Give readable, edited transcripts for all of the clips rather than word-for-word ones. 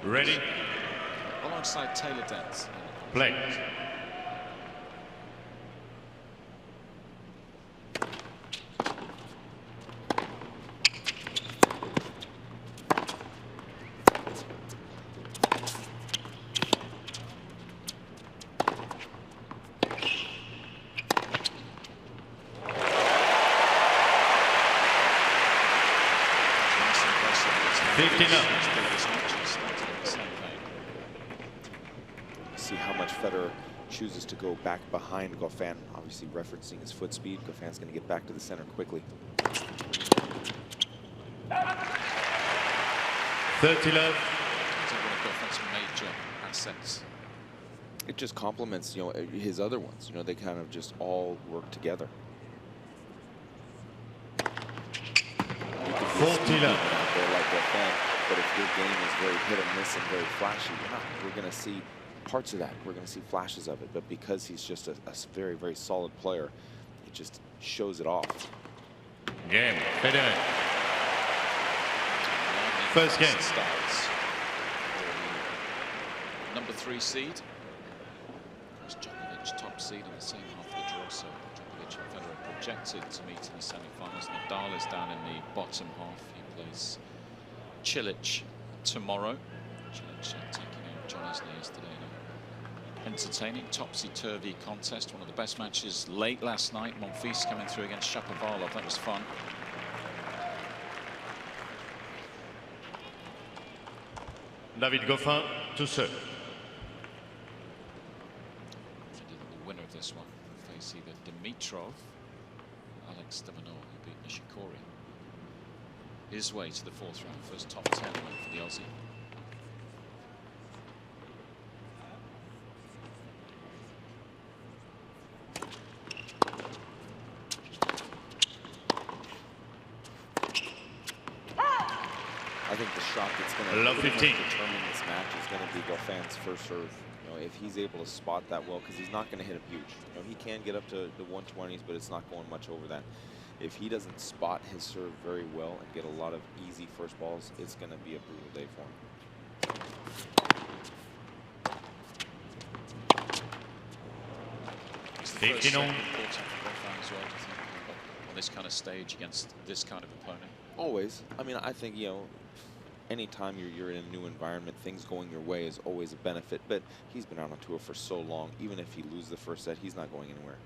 Ready? Alongside Taylor Dent. Play. See how much Federer chooses to go back behind Goffin, obviously referencing his foot speed. Goffin's going to get back to the center quickly. 30 love. Goffin's major assets. It just complements, his other ones. They kind of just all work together. 40 love. Like Goffin, but if your game is very hit and miss and very flashy, we're going to see parts of that. We're going to see flashes of it. But because he's just a very, very solid player, it just shows it off. Game. Federer. First game. Starts. Number 3 seed. Djokovic top seed in the same half of the draw. So Djokovic and Federer projected to meet in the semi-finals. Nadal is down in the bottom half. He plays Cilic tomorrow. Cilic taking out John Isner yesterday. Entertaining, topsy-turvy contest. One of the best matches late last night. Monfils coming through against Shapovalov. That was fun. David Goffin to serve. The winner of this one will face either Dimitrov, Alex de Minaur, who beat Nishikori. His way to the 4th round, first top 10 win for the Aussie. I think the shot that's going to determine this match is going to be Goffin's first serve. If he's able to spot that well, because he's not going to hit him huge. He can get up to the 120s, but it's not going much over that. If he doesn't spot his serve very well and get a lot of easy first balls, it's going to be a brutal day for him. It's the first set important for Goffin as well, do you think, on this kind of stage against this kind of opponent? Always. I mean, I think, anytime you're in a new environment, things going your way is always a benefit. But he's been out on tour for so long. Even if he loses the first set, he's not going anywhere.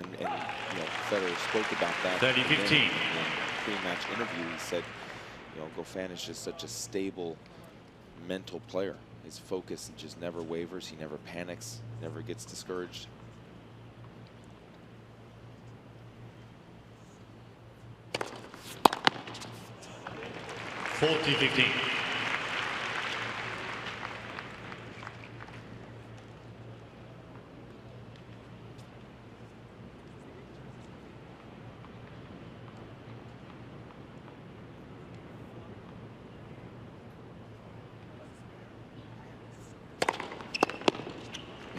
And Federer spoke about that 30-15 in the pre-match interview. He said, Goffin is just such a stable mental player. His focus just never wavers. He never panics, never gets discouraged. $40-15.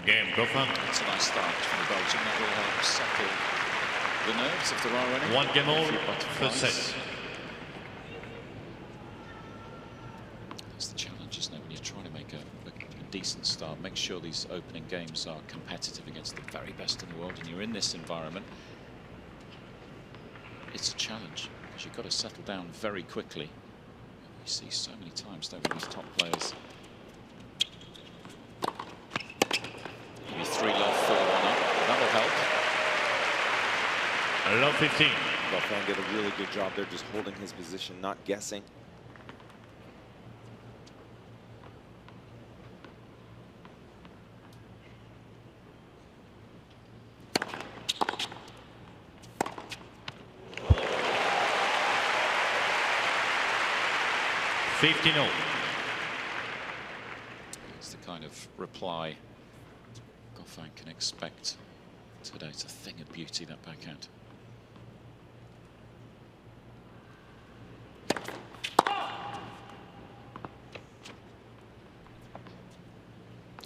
Game, Goffin. It's a nice start from the Belgian. That will help settle the nerves if there are any. One game all, first set. That's the challenge, isn't it, when you're trying to make a decent start. Make sure these opening games are competitive against the very best in the world, and you're in this environment. It's a challenge, because you've got to settle down very quickly. You see so many times, don't we, these top players. Maybe 3 love, 4 1 up. That'll help. Love 15. Goffin did a really good job there, just holding his position, not guessing. It's the kind of reply Goffin can expect today. It's a thing of beauty, that backhand.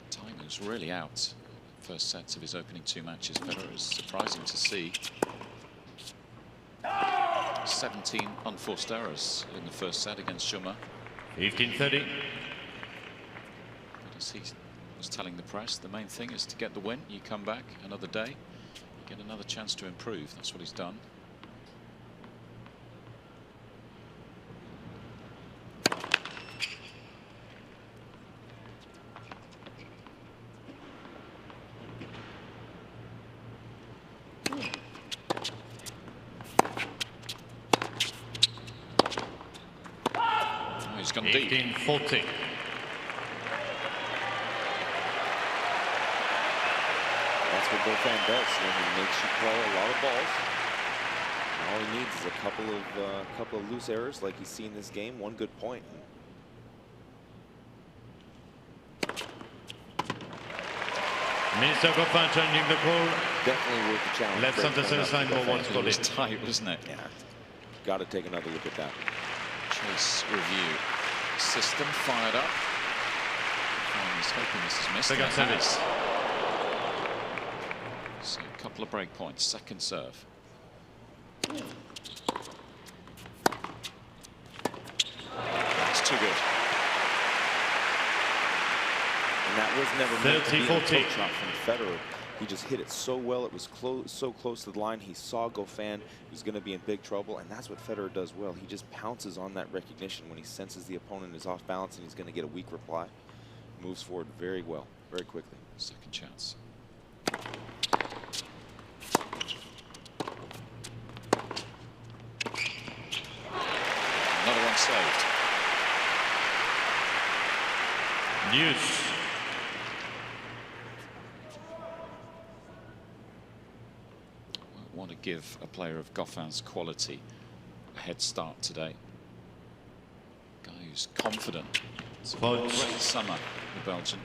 Time is really out. First sets of his opening 2 matches. Federer is surprising to see. 17 unforced errors in the first set against Schumer. 15-30. But as he was telling the press, the main thing is to get the win. You come back another day, you get another chance to improve. That's what he's done. He's gone deep. 18-40. That's what Goffin does. He makes you play a lot of balls. And all he needs is a couple of loose errors, like you see in this game. One good point. Mr. Goffin changing the call. Definitely worth the challenge. Left center service line more once for It was it. tight, wasn't it? Yeah. Got to take another look at that. Chase review. System fired up. He's hoping this is missed. Second service. So a couple of break points. Second serve. That's too good. And that was never meant to be a 30-40. poke shot from Federer. He just hit it so well. It was so close to the line. He saw Goffin was going to be in big trouble, and that's what Federer does well. He just pounces on that recognition when he senses the opponent is off balance and he's going to get a weak reply. Moves forward very well, very quickly. Second chance. Another one saved. News. Want to give a player of Goffin's quality a head start today. Guy who's confident. It's a great summer, the Belgian.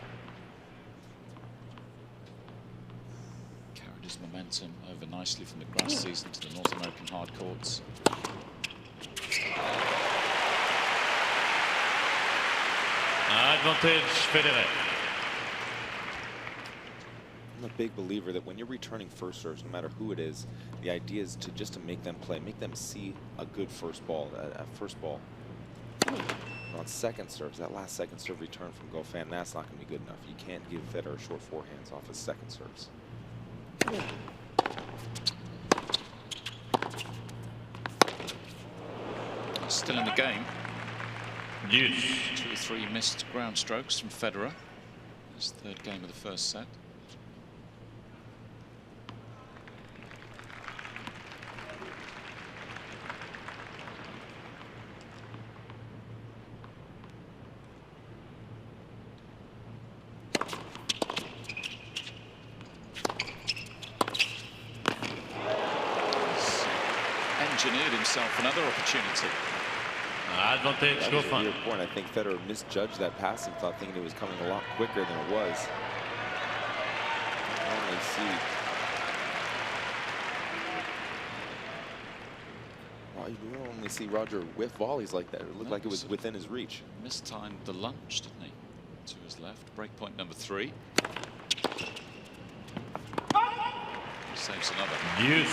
Carried his momentum over nicely from the grass season to the North American hard courts. Advantage Federer. I'm a big believer that when you're returning first serves, no matter who it is, the idea is to just to make them play, make them see a good first ball, first ball. On second serves, that last second serve return from Goffin, that's not going to be good enough. You can't give Federer short forehands off his second serves. Still in the game. News. 2 or 3 missed ground strokes from Federer. His third game of the first set. Engineered himself another opportunity. Advantage That was a Goffin. weird point. I think Federer misjudged that passing thought, thinking it was coming a lot quicker than it was. Normally you normally see Roger whiff volleys like that. It looked like it was within his reach. Mistimed the lunge, didn't he? To his left. Break point number 3. Saves another. News.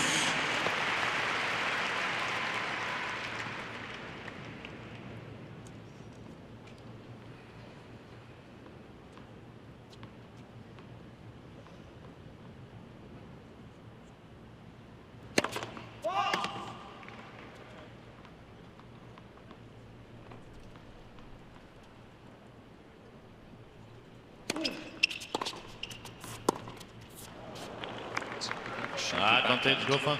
Advantage Goffin.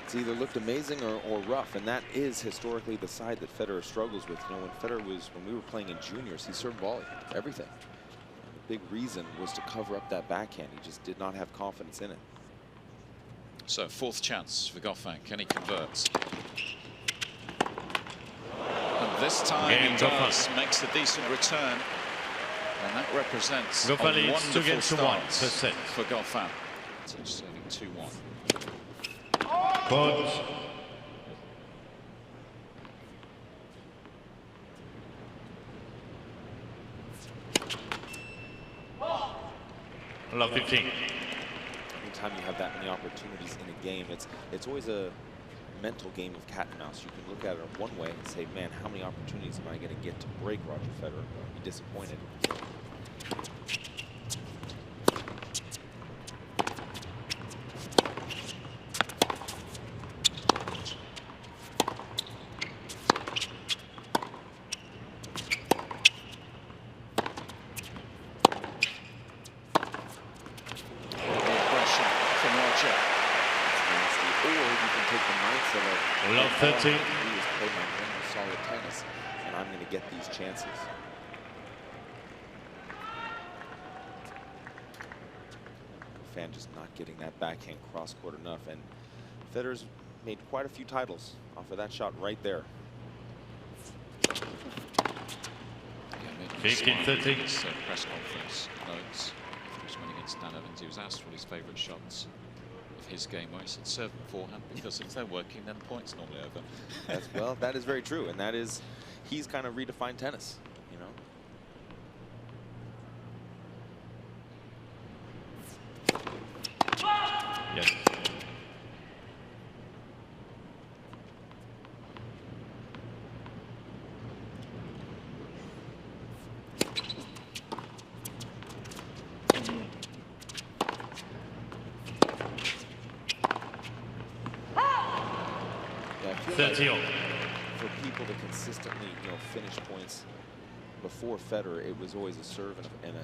It's either looked amazing or rough, and that is historically the side that Federer struggles with. You know, when we were playing in juniors, he served volley, everything. The big reason was to cover up that backhand. He just did not have confidence in it. So fourth chance for Goffin. Can he convert? And this time he does. Makes a decent return. And that represents Goffin a leads 2-1 start per set. for Goffin. So serving 2-1. Pause. Love 15. Anytime you have that many opportunities in a game, it's always a mental game of cat and mouse. You can look at it one way and say, man, how many opportunities am I going to get to break Roger Federer? Be disappointed. Love 13. He is playing my game of solid tennis, and I'm going to get these chances. Fan just not getting that backhand cross court enough, and Federer's made quite a few titles off of that shot right there. 15-13. Press conference notes. He was winning against Dan Evans. He was asked what his favourite shots of his game were. He said serve and forehand, because if they're working, then the point's normally over. Well, that is very true, and that is, he's kind of redefined tennis, you know. Yes. Like for people to consistently, you know, finish points before Federer, it was always a serve and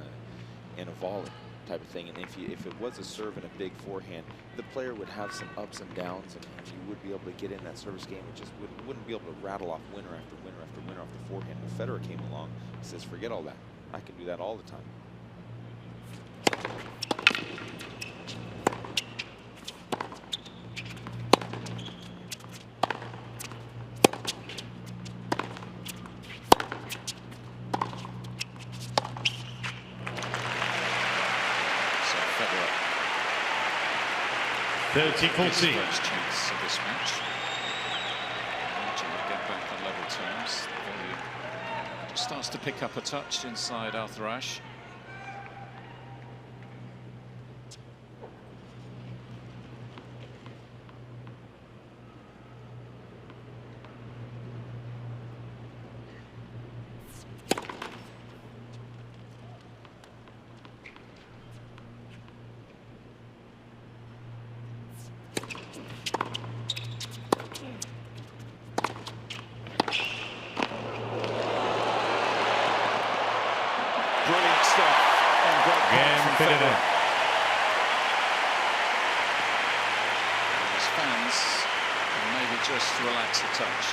a volley type of thing. And if it was a serve and a big forehand, the player would have some ups and downs, and you would be able to get in that service game. It just wouldn't be able to rattle off winner after winner after winner off the forehand. When Federer came along, he says, forget all that. I can do that all the time. His first chance of this match. Roger will get back on level terms. Billie starts to pick up a touch inside Arthur Ashe. Brilliant stuff. And Federer. His fans can maybe just relax a touch.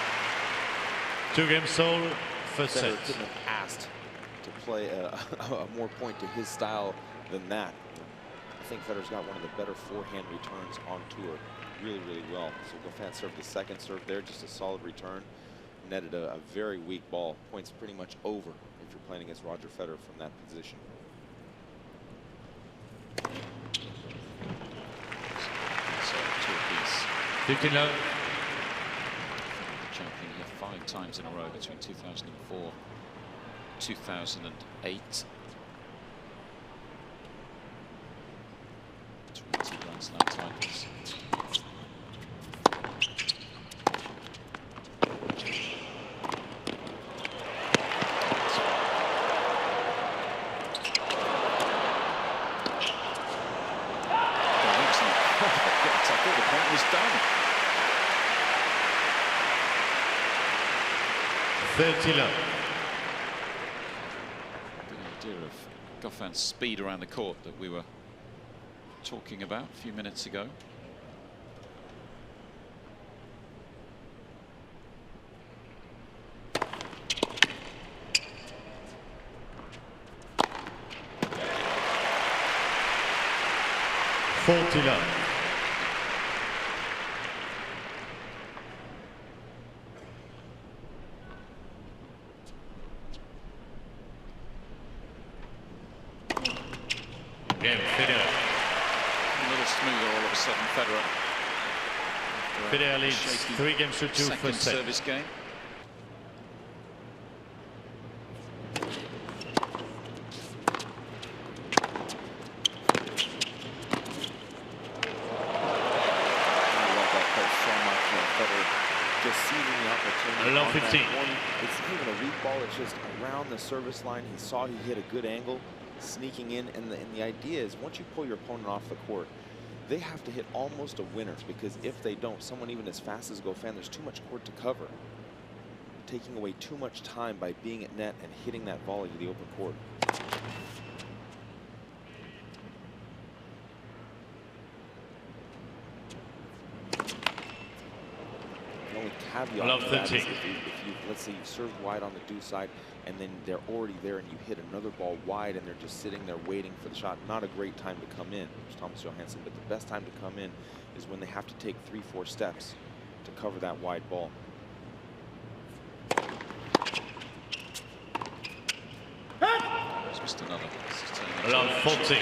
2 games sold, first set. Federer couldn't have asked to play a more point to his style than that. I think Federer's got one of the better forehand returns on tour. Really, really well. So Goffin served the second serve there, just a solid return. Netted a very weak ball. Points pretty much over if you're playing against Roger Federer from that position. So, 2-apiece. 15 love. Champion here 5 times in a row between 2004, 2008. 20 Grand Slam titles. Was done. 30 love. Good idea of Goffin's speed around the court that we were talking about a few minutes ago. Forty love. Game, Federer. A little smoother all of a sudden, Federer. Federer leads 3 games to 2 second first set. service game. I love that play so much. Federer It's not even a weak ball. It's just around the service line. He saw he hit a good angle, sneaking in. And the idea is once you pull your opponent off the court, they have to hit almost a winner, because if they don't, someone even as fast as Goffin, there's too much court to cover. Taking away too much time by being at net and hitting that volley to the open court. The only caveat to that is if you, let's say you serve wide on the due side and then they're already there and you hit another ball wide and they're just sitting there waiting for the shot. Not a great time to come in, Thomas Johansson, but the best time to come in is when they have to take 3-4 steps to cover that wide ball. Just another. Love 14.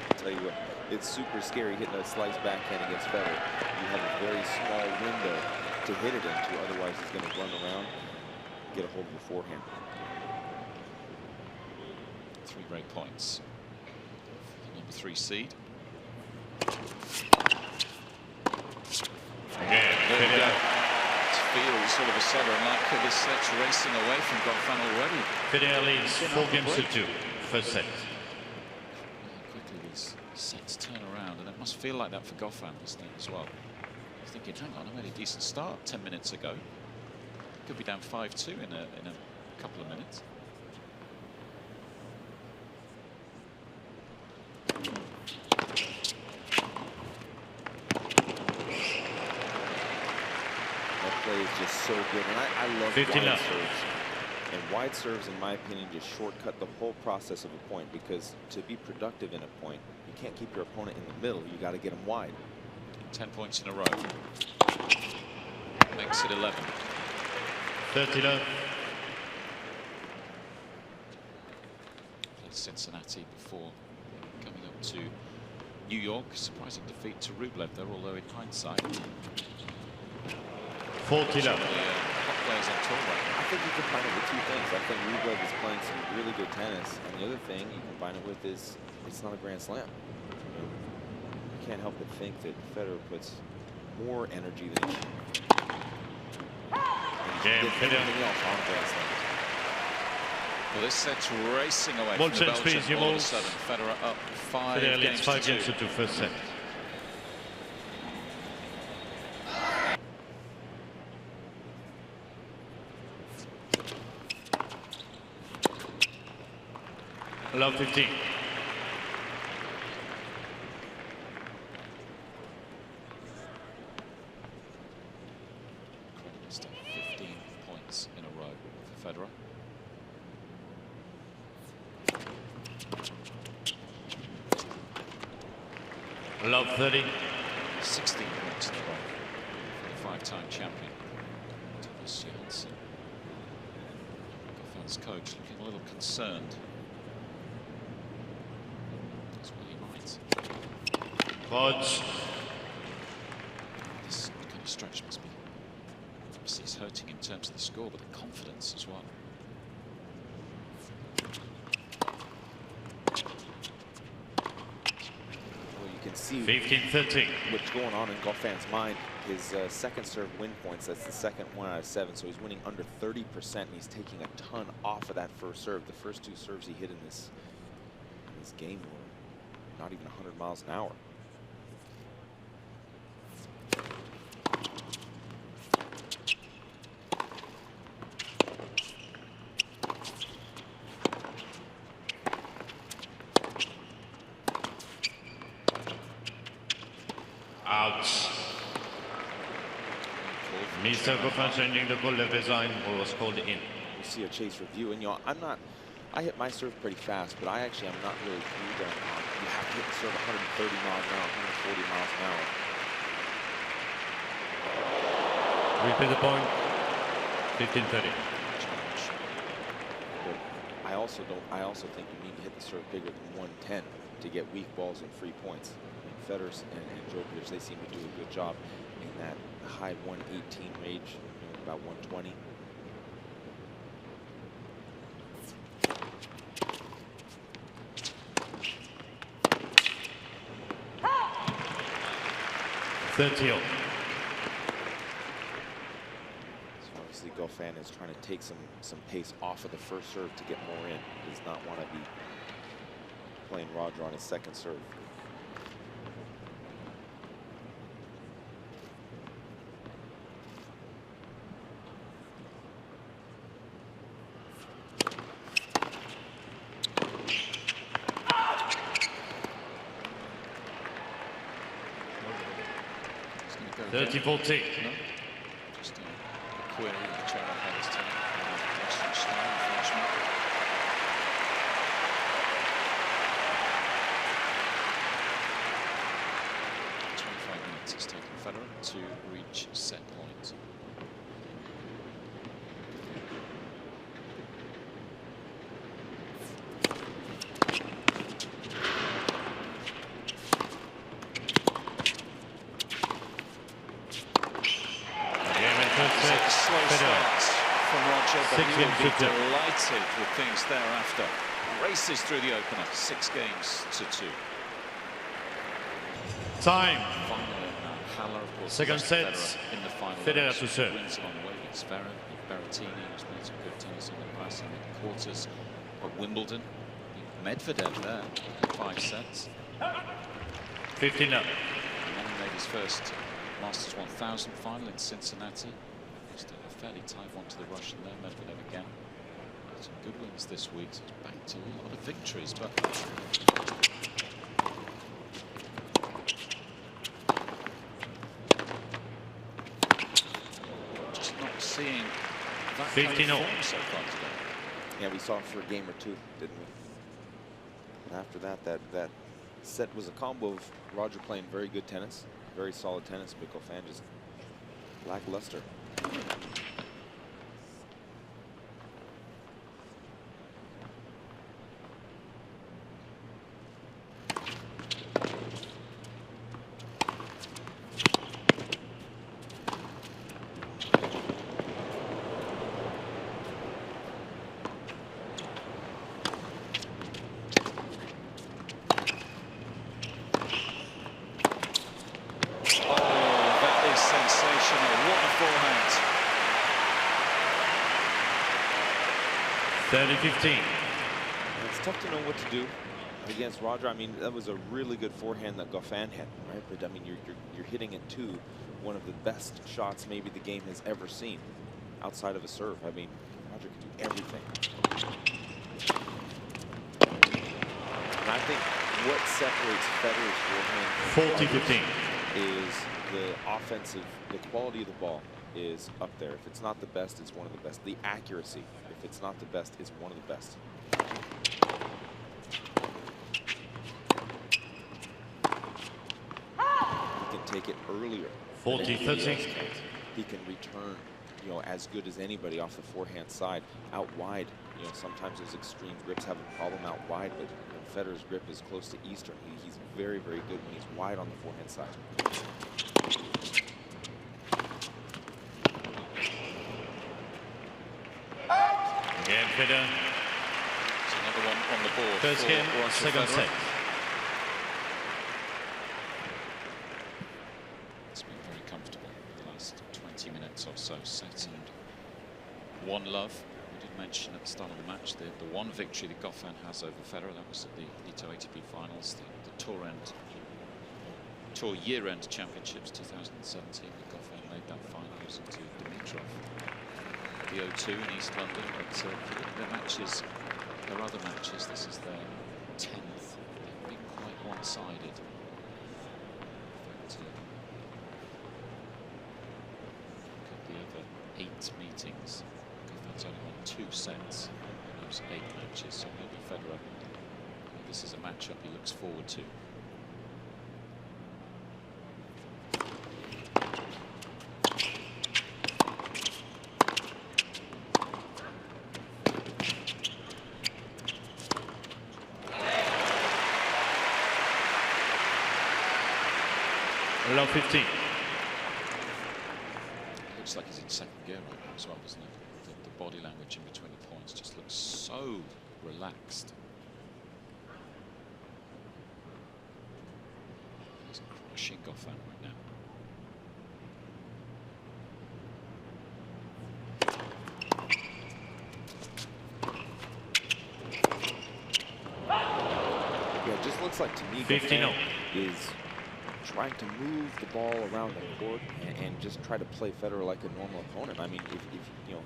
I'll tell you what, it's super scary hitting a slice backhand against Federer. You have a very small window to hit it into, otherwise he's going to run around, get a hold of the forehand. 3 break points. Number 3 seed. Again, there we go. Feels sort of a setter, and like this set's racing away from Goffin already. Federer leads 4 games to 2. First set. Quickly these sets turn around, and it must feel like that for Goffin as well. He's thinking, hang on, I made a decent start 10 minutes ago. Could be down 5-2 in a couple of minutes. Is just so good, and I love wide serves. And wide serves, in my opinion, just shortcut the whole process of a point, because to be productive in a point, you can't keep your opponent in the middle. You got to get them wide. 10 points in a row. Makes it 11. 30 love. Played Cincinnati before coming up to New York. Surprising defeat to Rublev there, although in hindsight. 40 love. Hot players on tour right now. I think you combine it with 2 things. I think Rublev is playing some really good tennis, and the other thing you combine it with is it's not a Grand Slam. You can't help but think that Federer puts more energy than anything else on Grand Slam. Well, this set's racing away from the Belgian. All of a sudden, Federer up 5 games to 2. Games to 2 first set. Love 15. Incredible stuff. 15 points in a row for Federer. Love 30. 16 points in a row for the 5-time champion, Thomas Johansson. Goffin's coach looking a little concerned. Odds. This kind of stretch must be, obviously it's hurting in terms of the score, but the confidence as well. Well, you can see 15-13. what's going on in Goffin's mind. His second serve win points, that's the second 1 out of 7, so he's winning under 30%, and he's taking a ton off of that first serve. The first 2 serves he hit in this game were not even 100 miles an hour. Out. Mr. Goffin changing the call left design, or was called in. You see a chase review, and I hit my serve pretty fast, but I actually am not really good on you have to hit the serve 130 miles an hour, 140 miles an hour. Repeat the point. 15-30. But I also think you need to hit the serve bigger than 110 to get weak balls and free points. Federer and Djokovic, they seem to do a good job in that high 118 range, about 120. 30 all. So obviously Goffin is trying to take some pace off of the first serve to get more in. He does not want to be playing Roger on his second serve. Go 30-14. No? Just a query the chair had his team. Western style, Frenchman. 25 minutes it's taken Federer to reach set point. Slow starts from Roger, but he will be delighted with things thereafter. Races through the opener, 6 games to 2. Time. Finally, Haller, of course, Second set. in the final. Federer to serve. Wins along the way against Berrettini, who's played some good tennis in the past in the quarters of Wimbledon. Medvedev there in 5 sets. 15 up. And then he made his first Masters 1000 final in Cincinnati. Just a fairly tight one to the Russian there, Medvedev again. Some good wins this week, so it's back to a lot of victories, but just not seeing that 15 kind of form so far today. Yeah, we saw it for a game or two, didn't we? And after that, that set was a combo of Roger playing very good tennis, very solid tennis, but Goffin just lackluster. Sensational, what a forehand. 30-15. It's tough to know what to do against Roger. I mean, that was a really good forehand that Goffin hit, right? But I mean, you're hitting it to one of the best shots maybe the game has ever seen outside of a serve. I mean, Roger can do everything. And I think what separates Federer's forehand 40-15 is the offensive, the quality of the ball is up there. If it's not the best, it's one of the best. The accuracy, if it's not the best, it's one of the best. He can take it earlier. 40-13. He can return, you know, as good as anybody off the forehand side. Out wide, you know, sometimes those extreme grips have a problem out wide, but you know, Federer's grip is close to Eastern. He's very, very good when he's wide on the forehand side. Again, Federer. There's another one on the board. First game, second set. It's been very comfortable the last 20 minutes or so. Set and 1-love. We did mention at the start of the match the one victory that Goffin has over Federer. That was at the Ito ATP Finals, the Tour year-end championships 2017. Goffin made that final losing to Dimitrov. The O2 in East London, but their matches, their other matches, this is their 10th. They've been quite one-sided. In fact, look at the other 8 meetings. Goffin's only won 2 sets in those 8 matches, so maybe Federer, this is a matchup he looks forward to. Low 15. Looks like he's in second gear right now as well, doesn't it? The body language in between the points just looks so relaxed. He's crushing Goffin right now. like, to me, 15-0. Goffin is trying to move the ball around the court and just try to play Federer like a normal opponent. I mean, if you know,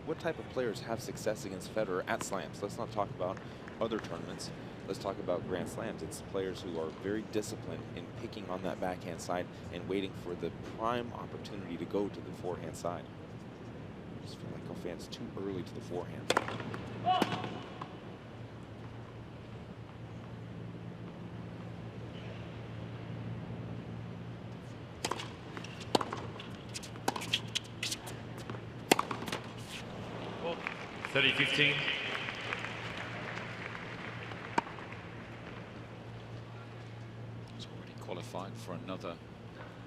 what type of players have success against Federer at slams? Let's not talk about other tournaments. Let's talk about Grand Slams. It's players who are very disciplined in picking on that backhand side and waiting for the prime opportunity to go to the forehand side. I just feel like Goffin's too early to the forehand. Oh, 30-15. Qualified for another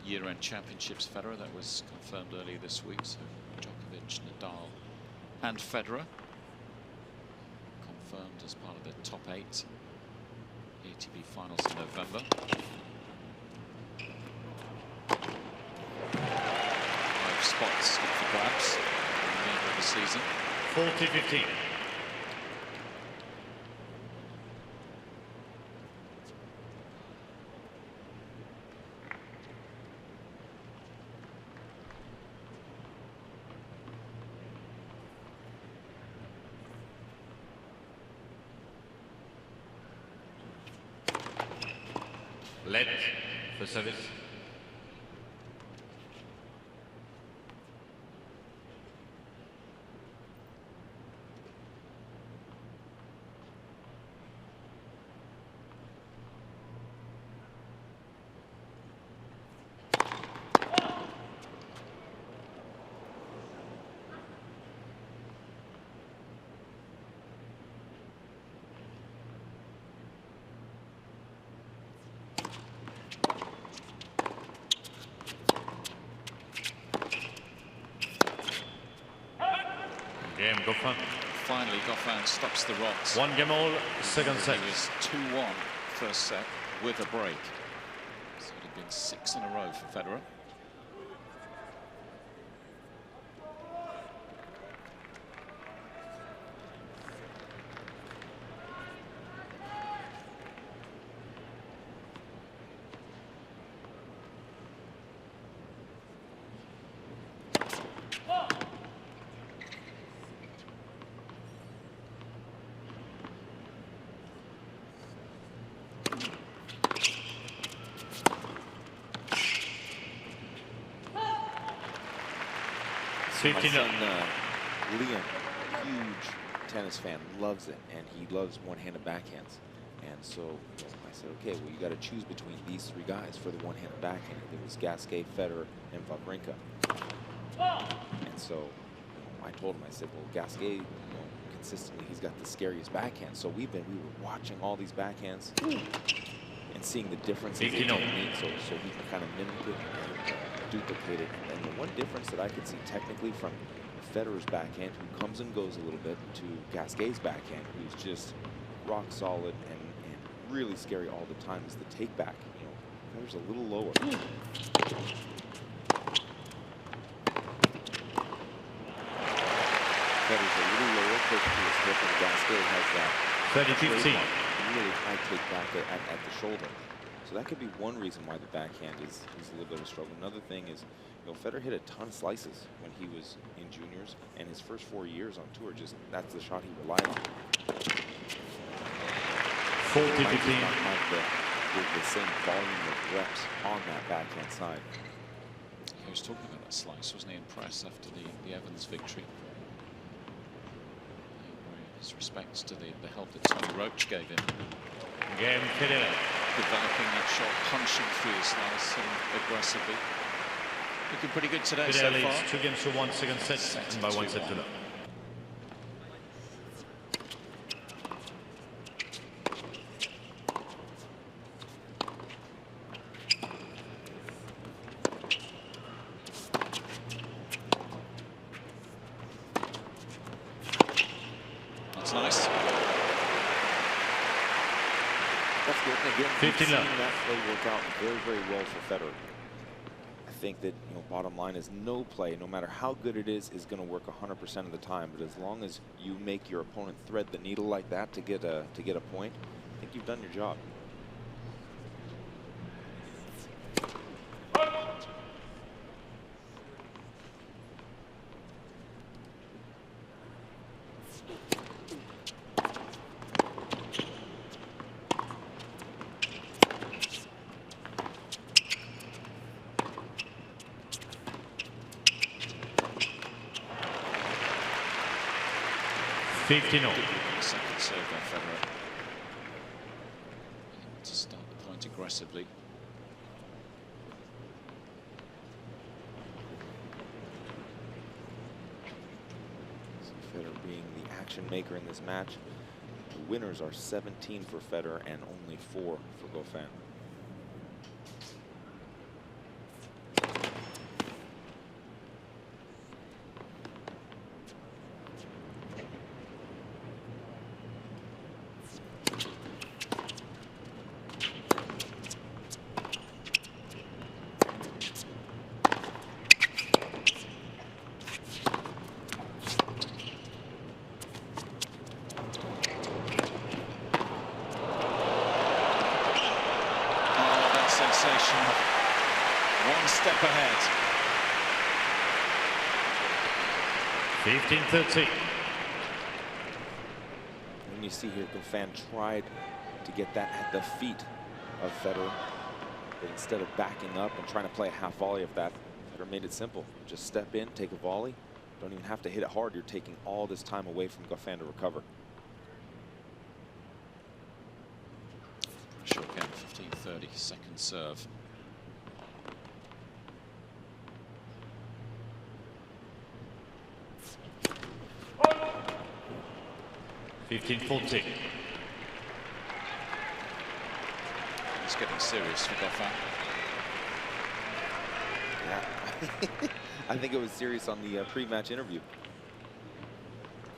year-end championships. Federer, that was confirmed earlier this week. So Djokovic, Nadal, and Federer confirmed as part of the top 8 ATP finals in November. 5 spots up for grabs at the end of the season. 40-15. Let for service. Game Goffin. Finally, Goffin stops the rocks. 1 game all, second set. It was 2-1 first set with a break. So it had been 6 in a row for Federer. My son, Liam, huge tennis fan, loves it, and he loves one-handed backhands. And so I said, okay, well, you got to choose between these 3 guys for the one-handed backhand. It was Gasquet, Federer, and Wawrinka. And so I told him, I said, well, Gasquet, consistently, he's got the scariest backhand. So we were watching all these backhands and seeing the differences in technique, so he can kind of mimic it and duplicate it. And the one difference that I could see technically from Federer's backhand, who comes and goes a little bit, to Gasquet's backhand, who's just rock solid and really scary all the time, is the take back. Federer's a little lower. Federer's a little lower, close to his hip, and Gasquet has that 30-15. really high take back at the shoulder. So that could be one reason why the backhand is a little bit of a struggle. Another thing is, Federer hit a ton of slices when he was in juniors, and his first 4 years on tour, that's the shot he relied on. 40-15. Not have the same volume of reps on that backhand side. He was talking about that slice, wasn't he, in press after the Evans victory? His respects to the help that Tony Roach gave him. Game Federer. Developing that shot, punching through the slice aggressively. Looking pretty good today so Federer far. leads 2 games to 1, second set, and by 1 set to 0. That's nice. That's good. And again, 15 we've seen left. that play work out very, very well for Federer. I think that, bottom line is no play, no matter how good it is going to work 100% of the time. But as long as you make your opponent thread the needle like that to get a point, I think you've done your job. 15-0. Second serve by Federer. To start the point aggressively. So Federer being the action maker in this match. The winners are 17 for Federer and only 4 for Goffin. One step ahead. 15-13. And you see here, Goffin tried to get that at the feet of Federer, but instead of backing up and trying to play a half volley of that, Federer made it simple. Just step in, take a volley. Don't even have to hit it hard. You're taking all this time away from Goffin to recover. Sure again, 15-30, second serve. $15-14. It's getting serious for Goffin. Yeah, I think it was serious on the pre-match interview.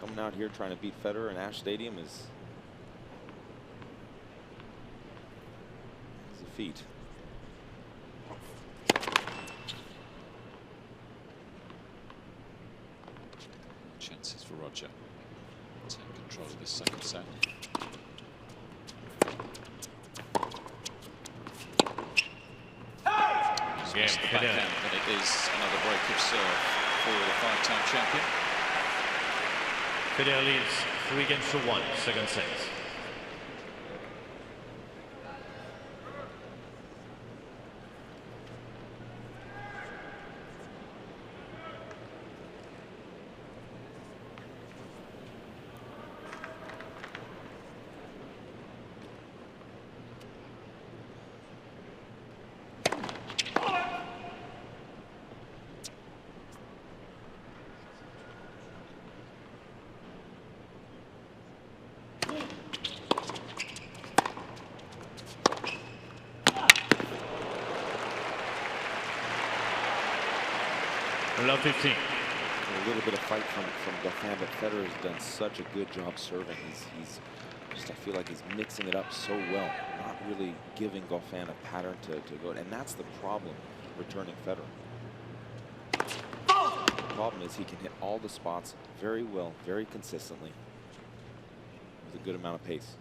Coming out here trying to beat Federer in Ash Stadium is a feat. Chances for Roger. Take control of this second set. Yeah, the backhand, but it is another break of serve for the 5-time champion. Federer leads 3-1, second set. Love 15. A little bit of fight from Goffin, but Federer has done such a good job serving. He's just, I feel like he's mixing it up so well, not really giving Goffin a pattern to go. And that's the problem returning Federer. The problem is he can hit all the spots very well, very consistently, with a good amount of pace.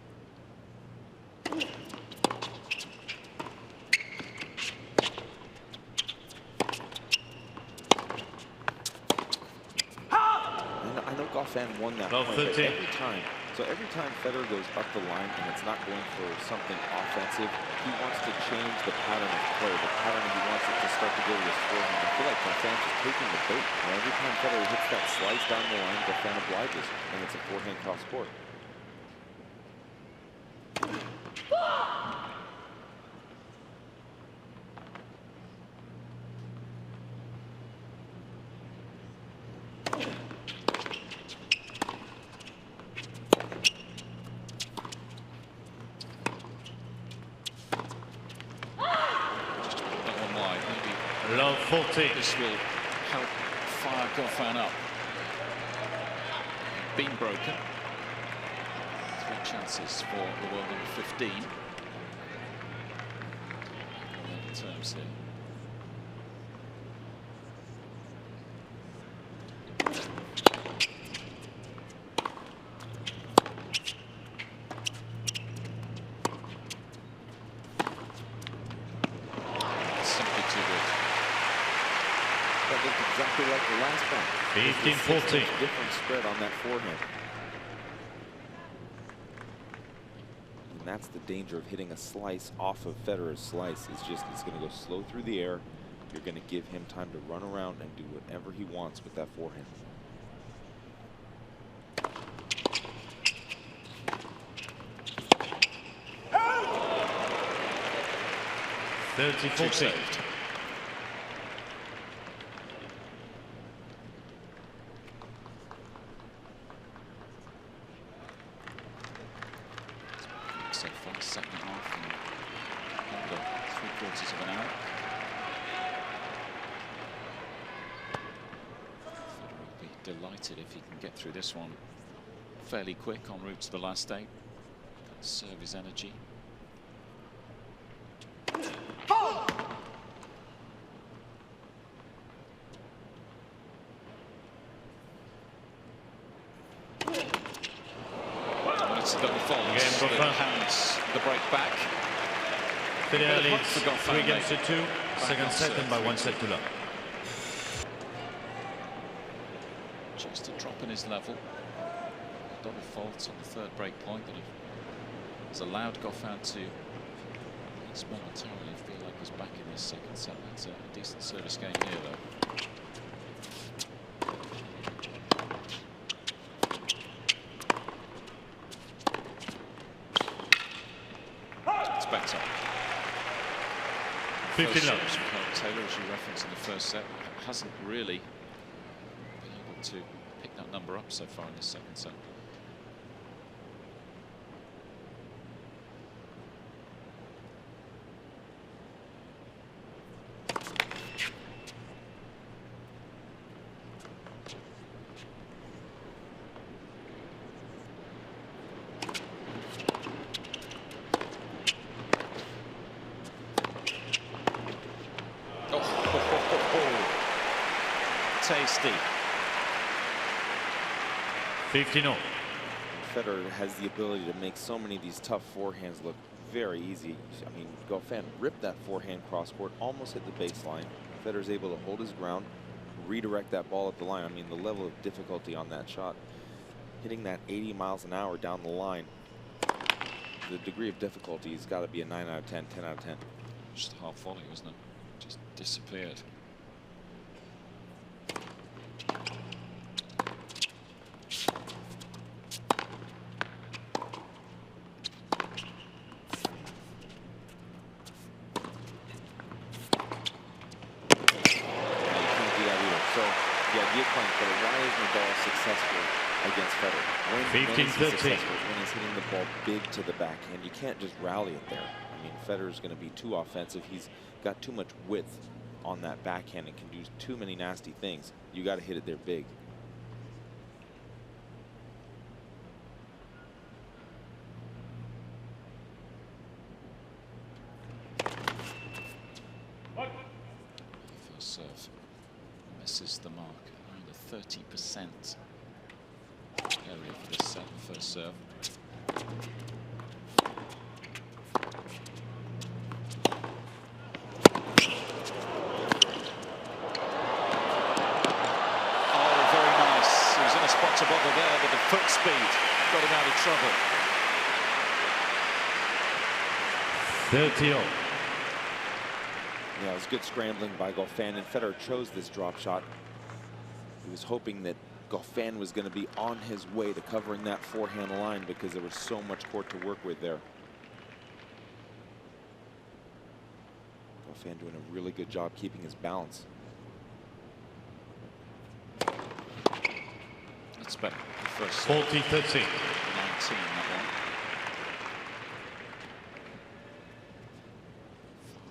I know Goffin won that point, but every time Federer goes up the line and it's not going for something offensive, he wants to change the pattern of play. The pattern he wants it to start to go to his forehand. I feel like Goffin's just taking the bait. Every time Federer hits that slice down the line, Goffin obliges, and it's a forehand cross court. Love 14. This will help fire Goffin up. Been broken. 3 chances for the world number 15. In terms here. Exactly like the last one. 15-14. Different spread on that forehand. And that's the danger of hitting a slice off of Federer's slice. It's going to go slow through the air. You're going to give him time to run around and do whatever he wants with that forehand. 30-40. Saved. So far, second half in under 3/4 of an hour. Federer will be delighted if he can get through this one fairly quick en route to the last eight. Conserve his energy. It's a double fault. Hands the break back. Federer leads 3-2. Second set and by 1 set to love. Just a drop in his level. Double fault on the third break point, but it has allowed Goffin to just momentarily feel like he's back in this second set. That's a decent service game here, though. It's better. 15 love. Taylor, as you referenced in the first set, hasn't really been able to pick that number up so far in this second set. Tasty. 15-0. Federer has the ability to make so many of these tough forehands look very easy. I mean, Goffin ripped that forehand cross court, almost hit the baseline. Federer's able to hold his ground, redirect that ball at the line. I mean, the level of difficulty on that shot, hitting that 80 miles an hour down the line, the degree of difficulty has got to be a 9 out of 10, 10 out of 10. Just half volley, wasn't it? Just disappeared. Against Federer. When 15-13. When he's hitting the ball big to the backhand, you can't just rally it there. I mean, Federer's going to be too offensive. He's got too much width on that backhand and can do too many nasty things. You got to hit it there big. First serve misses the mark. Around the 30% area for this set, the first serve. Oh, very nice. He was in a spot to bother there, but the foot speed got him out of trouble. 30-0. Yeah, it was good scrambling by Goffin, and Federer chose this drop shot. He was hoping that Goffin was going to be on his way to covering that forehand line because there was so much court to work with there. Goffin doing a really good job keeping his balance. That's better. 40-13. 19 that one.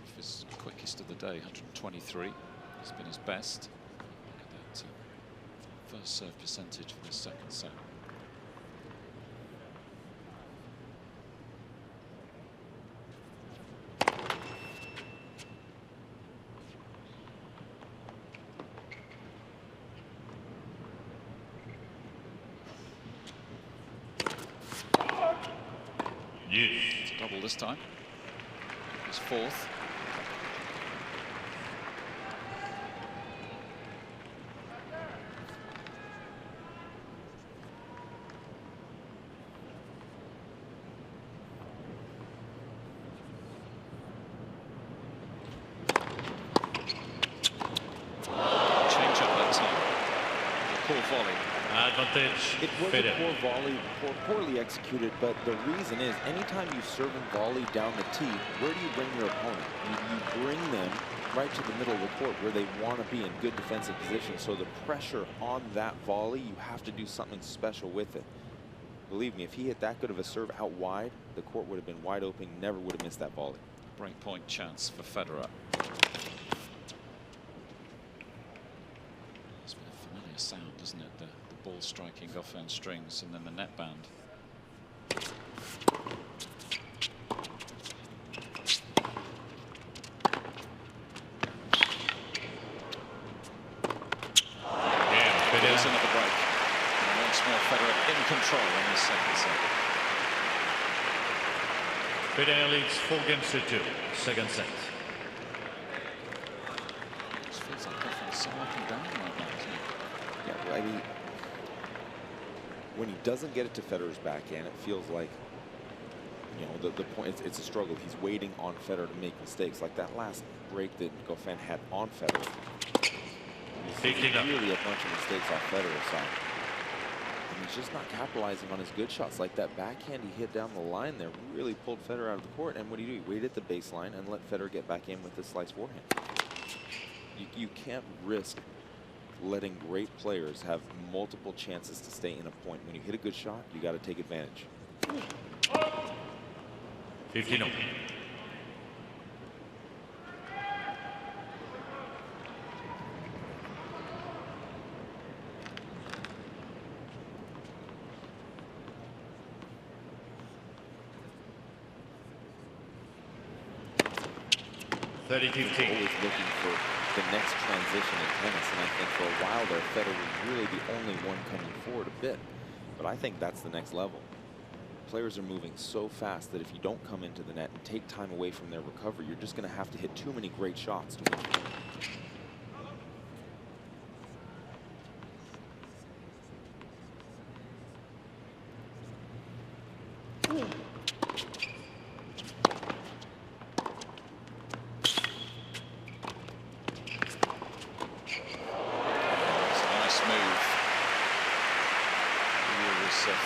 Off his quickest of the day, 123. It's been his best. Look at that. First serve percentage for the second set. Yes. It's a double this time. It's fourth. Volley. Advantage. It was Federer. a poor volley, poorly executed, but the reason is anytime you serve and volley down the tee, where do you bring your opponent? You bring them right to the middle of the court where they want to be in good defensive position. So the pressure on that volley, you have to do something special with it. Believe me, if he hit that good of a serve out wide, the court would have been wide open, never would have missed that volley. Break point chance for Federer. It's been a familiar sound, isn't it? The ball striking Goffin strings and then the net band. There's another break. And once more Federer in control in this second set. Federer leads 4-2. Second set. It feels like Goffin's so up and down right now, isn't it? Yeah, well, I mean, when he doesn't get it to Federer's backhand, it feels like, you know, the point, it's a struggle. He's waiting on Federer to make mistakes. Like that last break that Goffin had on Federer. Really a bunch of mistakes off Federer's side. And he's just not capitalizing on his good shots. Like that backhand he hit down the line there really pulled Federer out of the court. And what do? You wait at the baseline and let Federer get back in with the slice forehand. You can't risk letting great players have multiple chances to stay in a point. When you hit a good shot, you got to take advantage. 15-0. Always looking for the next transition in tennis, and I think for a while there, Federer was really the only one coming forward a bit. But I think that's the next level. Players are moving so fast that if you don't come into the net and take time away from their recovery, you're just going to have to hit too many great shots to win.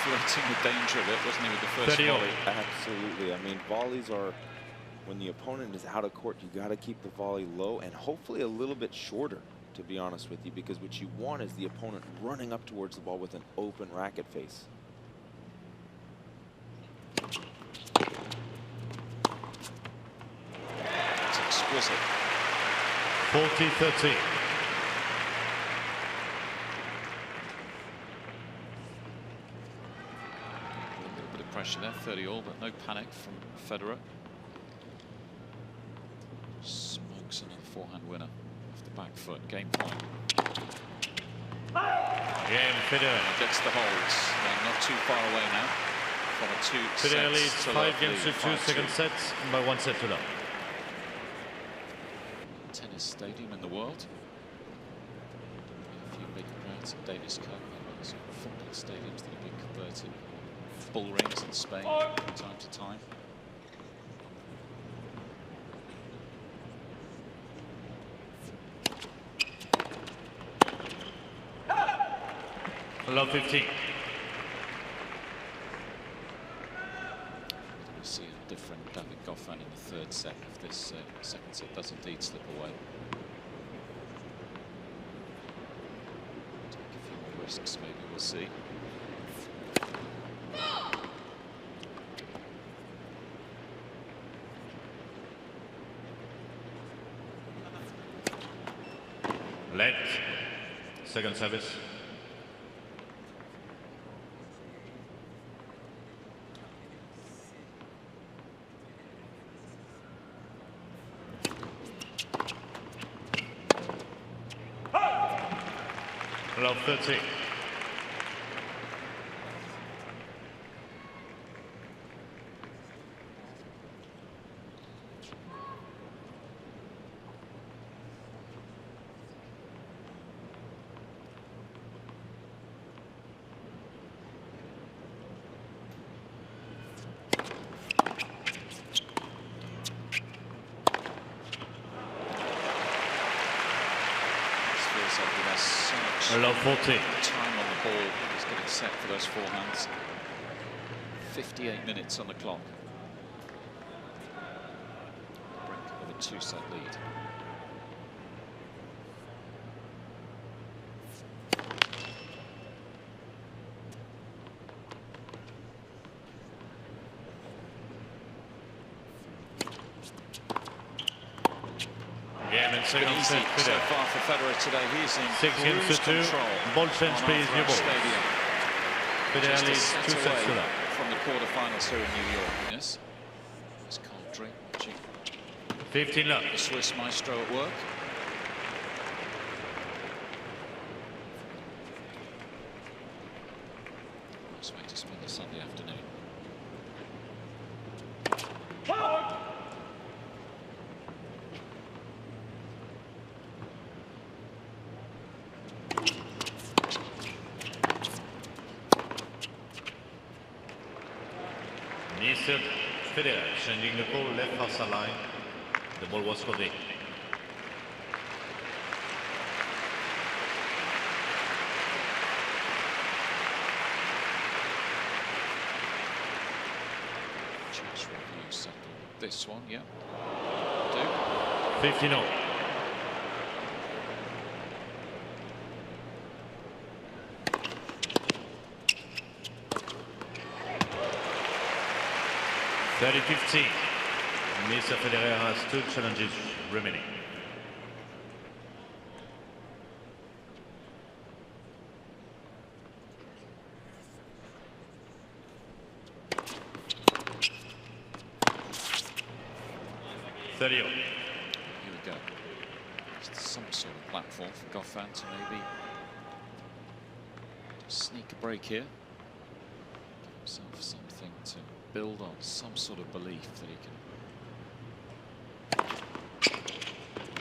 Flirting with danger a bit, wasn't he, with the first volley? Absolutely. I mean, volleys are, when the opponent is out of court, you got to keep the volley low and hopefully a little bit shorter, to be honest with you, because what you want is the opponent running up towards the ball with an open racket face. It's exquisite. 40-13. Pressure there, 30-all, but no panic from Federer. Smokes another forehand winner off the back foot. Game point. Game Federer. Gets the holds. They're not too far away now from a 2 Federer leads sets to 5-2, second set by 1 set to love. Tennis stadium in the world. A few big crowds at Davis Cup. Some football stadiums that have been converted. Bull rings in Spain from time to time. Love 15. We see a different David Goffin in the third set if this second set does indeed slip away. Take a few more risks, maybe we'll see. Let. Second service. Love 13. feels like he has so much Love 14. time on the ball. He's getting set for those forehands. 58 minutes on the clock. Brink of a 2-set lead. Second easy set so far for Federer today. He's in 6 games cruise to 2. control Ball change, please, new ball. Stadium. Federer Just a leads set 2 sets away to that. from the quarterfinals here in New York. Yes, there's Coldry watching 15 love. the Swiss maestro at work. Nice way to spend a Sunday afternoon. Federer changing the ball left half line. The ball was coded. Chance review settle this one, yeah. Do. 15-0. (30-15). Mr. Federer has 2 challenges remaining. Here we go. Just some sort of platform for Goffin to maybe sneak a break here. Give himself something to build on, some sort of belief that he can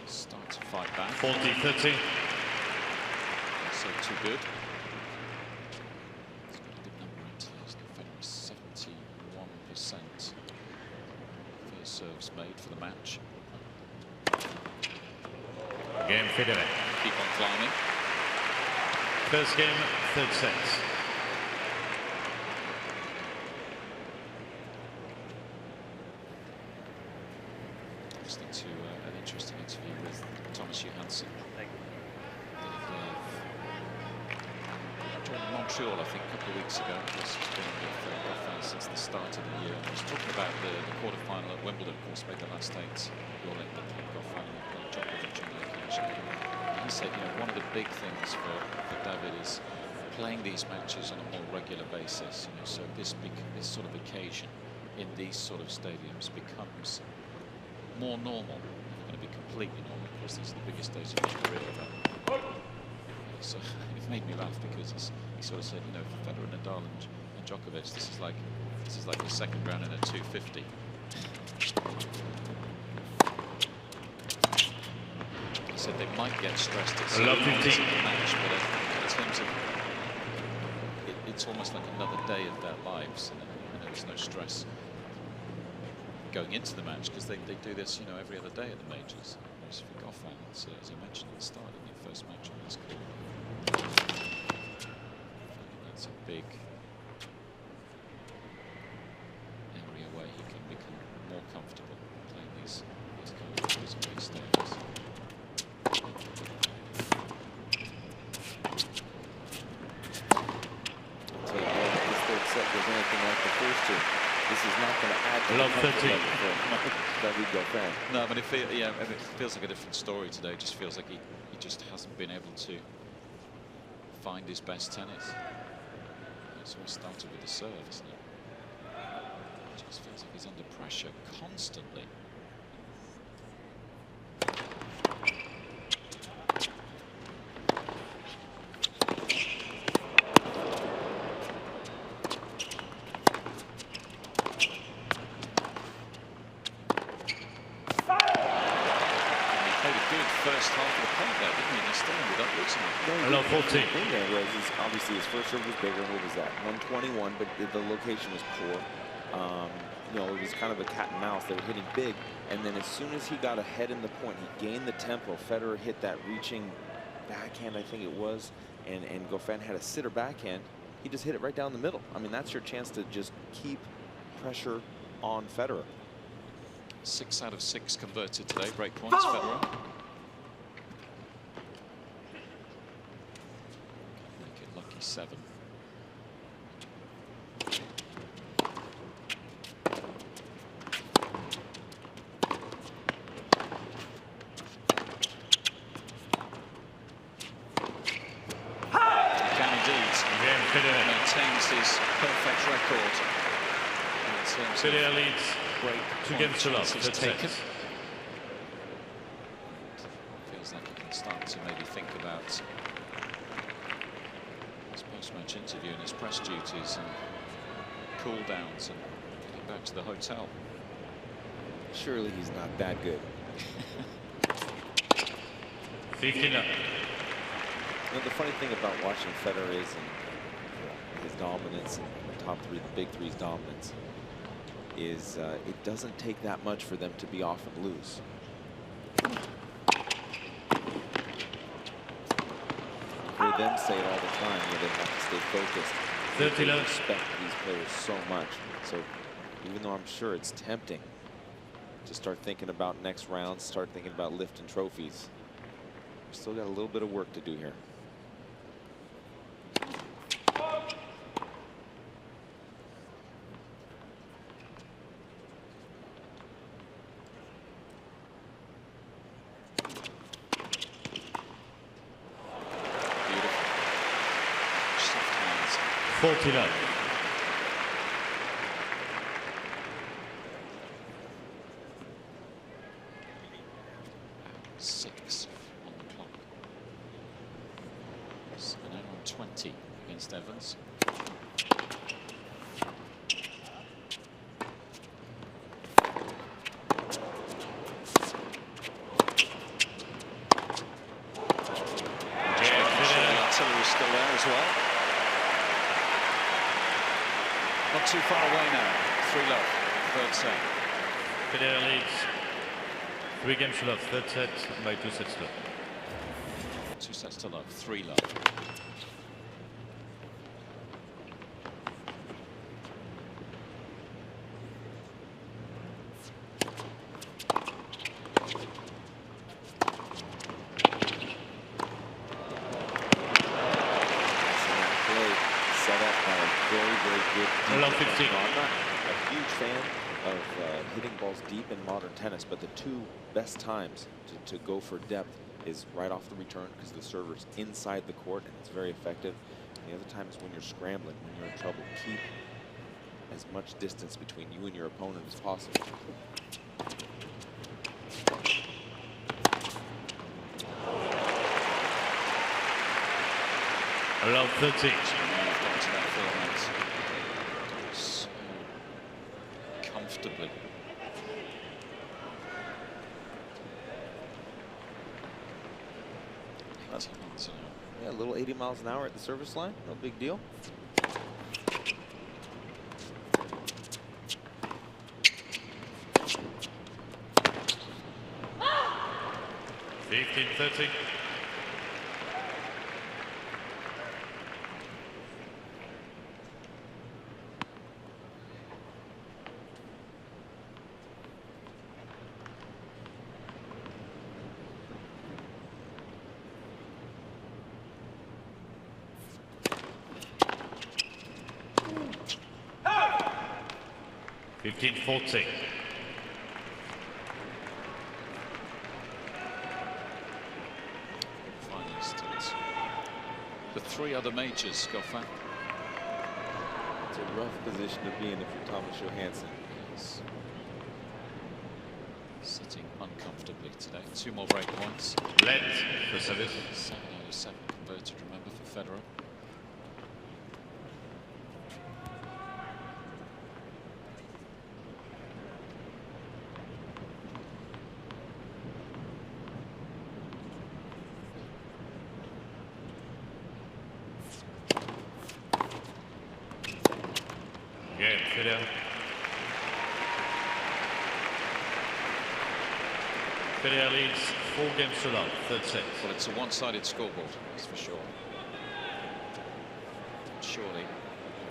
start to fight back. 40-30. So too good. He's got a good number into this. Federer 71% first serves made for the match. Game Federer. Keep on climbing. First game, 3rd set. Listening to an interesting interview with Thomas Johansson. During Montreal, I think, a couple of weeks ago. He's been with Goffin since the start of the year. He was talking about the quarterfinal at Wimbledon, of course, made the last 8. All in Goffin and Djokovic on the occasion. And he said, you know, one of the big things for David is playing these matches on a more regular basis. You know, so this sort of occasion in these sort of stadiums becomes more normal. It's going to be completely normal. Of course, these are the biggest days of his career. But so it made me laugh because he sort of said, you know, for Federer, Nadal, and Djokovic, this is like the second round in a 250. He said they might get stressed at certain points in the match, but in terms of it's almost like another day of their lives, and you know, there's no stress going into the match because they do this, you know, every other day at the majors. Whereas for Goffin, as I mentioned at the start, in the first match on his career, that's a big area where he can become more comfortable playing these kind of big stages. So this 3rd set was anything like the first 2. This is not going to add to the David Goffin. No, but it feels like a different story today. It just feels like he just hasn't been able to find his best tennis. It's always started with the serve, isn't it? It just feels like he's under pressure constantly. First half of the point there, didn't he? And he still ended up losing it. Hello, 14. The thing there was, obviously his first serve was bigger. What was that? 121, but the location was poor. You know, it was kind of a cat and mouse. They were hitting big, and then as soon as he got ahead in the point, he gained the tempo. Federer hit that reaching backhand, I think it was, and Goffin had a sitter backhand. He just hit it right down the middle. I mean, that's your chance to just keep pressure on Federer. 6 out of 6 converted today. Break points, Federer. Make it lucky 7. Maintains his perfect record. Federer leads break 2 games to love. Taken. Feels like he can start to maybe think about his post-match interview and his press duties and cool downs and getting back to the hotel. Surely he's not that good. 15 up. You know, the funny thing about watching Federer is his dominance and the top 3, the big three's dominance, is it doesn't take that much for them to be off and lose. You hear them say it all the time, where they have to stay focused. They respect these players so much. So even though I'm sure it's tempting to start thinking about next round, start thinking about lifting trophies, we've still got a little bit of work to do here. Beautiful. Soft hands. 14 up. 6 on the clock. So now on 20 against Evans. Artillery's still there as well. Not too far away now. 3-love, third set. Federer leads 3 games to love. Third set by 2 sets to love. 2 sets to love, 3-love. I'm not a huge fan of hitting balls deep in modern tennis, but the 2 best times to go for depth is right off the return, because the server's inside the court and it's very effective. And the other time is when you're scrambling, when you're in trouble. Keep as much distance between you and your opponent as possible. Love 13. So comfortably. Yeah, a little 80 miles an hour at the service line, no big deal. $15-13. $15-14. Finalist at the 3 other majors, Goffin. It's a rough position to be in if you're Thomas Johansson. He's sitting uncomfortably today. 2 more break points. Led for service. 7 out of 7 converted, remember, for Federer. Game, Federer. Federer leads 4 games to love, third set. Well, it's a one-sided scoreboard, that's for sure. Surely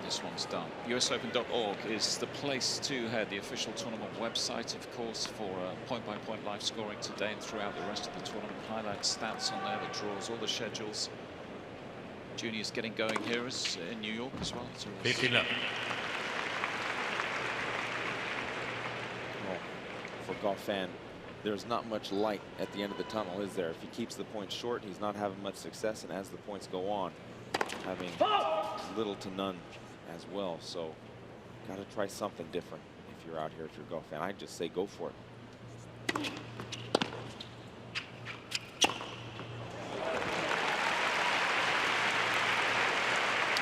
this one's done. USOpen.org is the place to head, the official tournament website, of course, for point-by-point live scoring today and throughout the rest of the tournament. Highlights, stats on there, the draws, all the schedules. Juniors getting going here is in New York as well. 15 love. Well, for Goffin, there's not much light at the end of the tunnel, is there? If he keeps the points short, he's not having much success, and as the points go on, having little to none as well. So, got to try something different if you're out here, if you're Goffin. I'd just say go for it.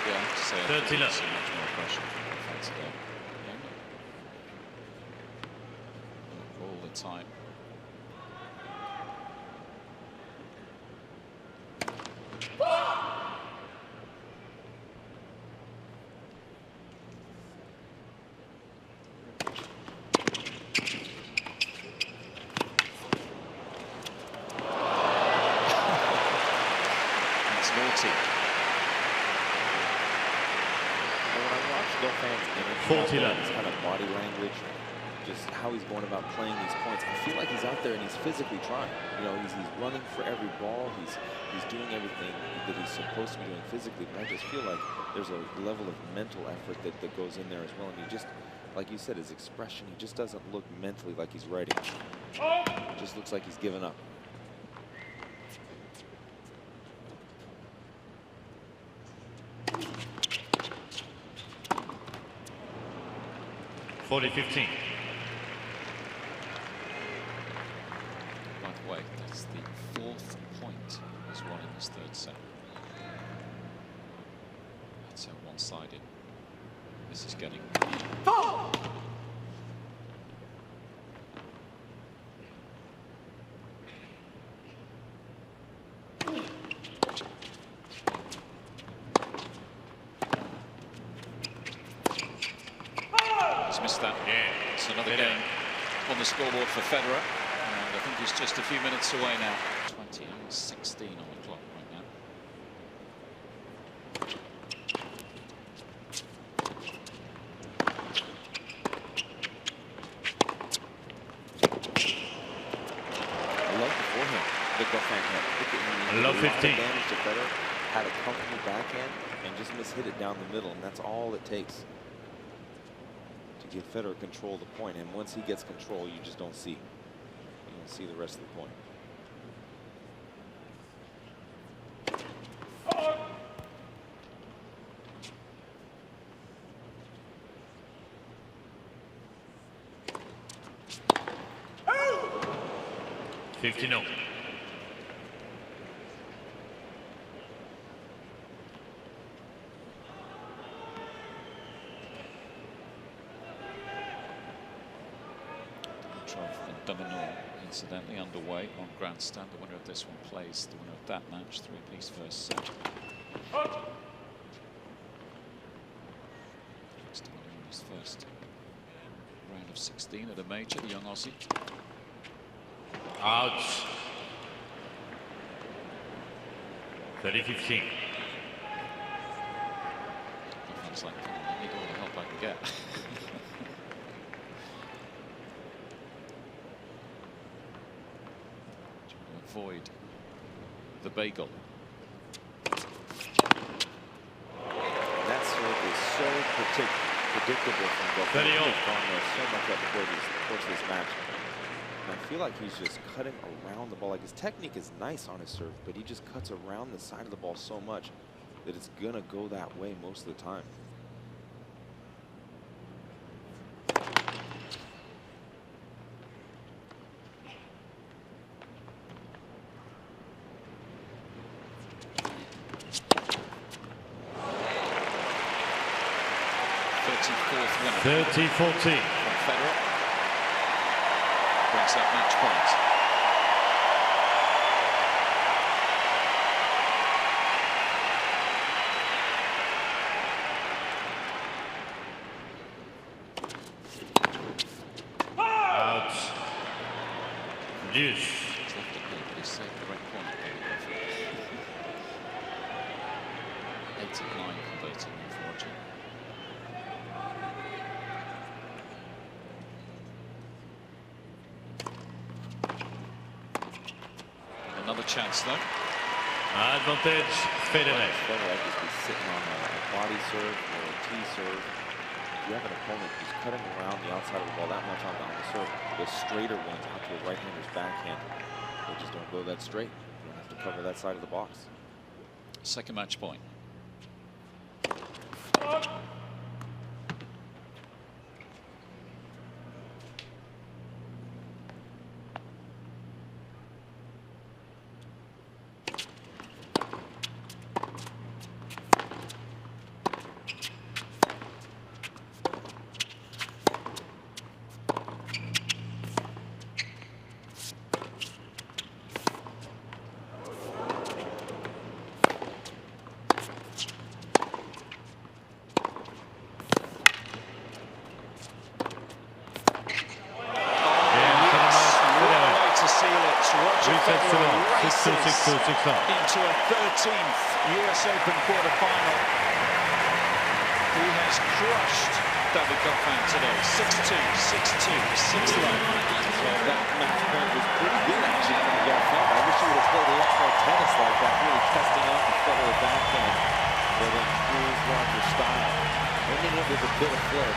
Yeah, I have to say, 30 love. So much more pressure from Goffin today. Yeah. All the time. That's naughty. 40 left. His kind of body language, just how he's going about playing these points. I feel like he's out there and he's physically trying. You know, he's running for every ball. He's doing everything that he's supposed to be doing physically. But I just feel like there's a level of mental effort that goes in there as well. And he just, like you said, his expression, he just doesn't look mentally like he's ready. It just looks like he's given up. By the way, that's the 4th point he's won in this 3rd set. That's how one-sided this is getting. Missed that. Yeah. It's another game on the scoreboard for Federer, and I think he's just a few minutes away now. 20 and 16 on the clock right now. I love the forehand that Goffin had. Look at him. I love 15. Damage to Federer, had a comfortable backhand and just mishit it down the middle, and that's all it takes to give Federer control of the point. And once he gets control, you just don't see. You don't see the rest of the point. No. Domino incidentally underway on grandstand. The winner of this one plays the winner of that match. 3-piece first set. Next one in his first round of 16 at a major, the young Aussie. Out. 30-15. It's like, I need all the help I can get. Avoid the bagel. That serve is so predictable from Goffin. He's gone there so much up the course of this match. And I feel like he's just cutting around the ball. Like, his technique is nice on his serve, but he just cuts around the side of the ball so much that it's gonna go that way most of the time. Winner. 30-14. Federer brings up match point. Out. Deuce. 8 of 9 completed for Roger. Another chance though. Advantage, Federer. Federer just be sitting on a body serve or a tee serve. If you have an opponent who's cutting around the outside of the ball that much on the serve, the straighter ones out to a right-hander's backhand, they just don't go that straight. You don't have to cover that side of the box. Second match point. Roger Federer races into a 13th US Open quarter-final. He has crushed David Goffin today. 6-2, 6-2, 6-love. So that match point was pretty good actually from Goffin. I wish he would have played a lot more tennis like that, really testing out the Federer backhand for the Roger style. Ending it with a bit of flair.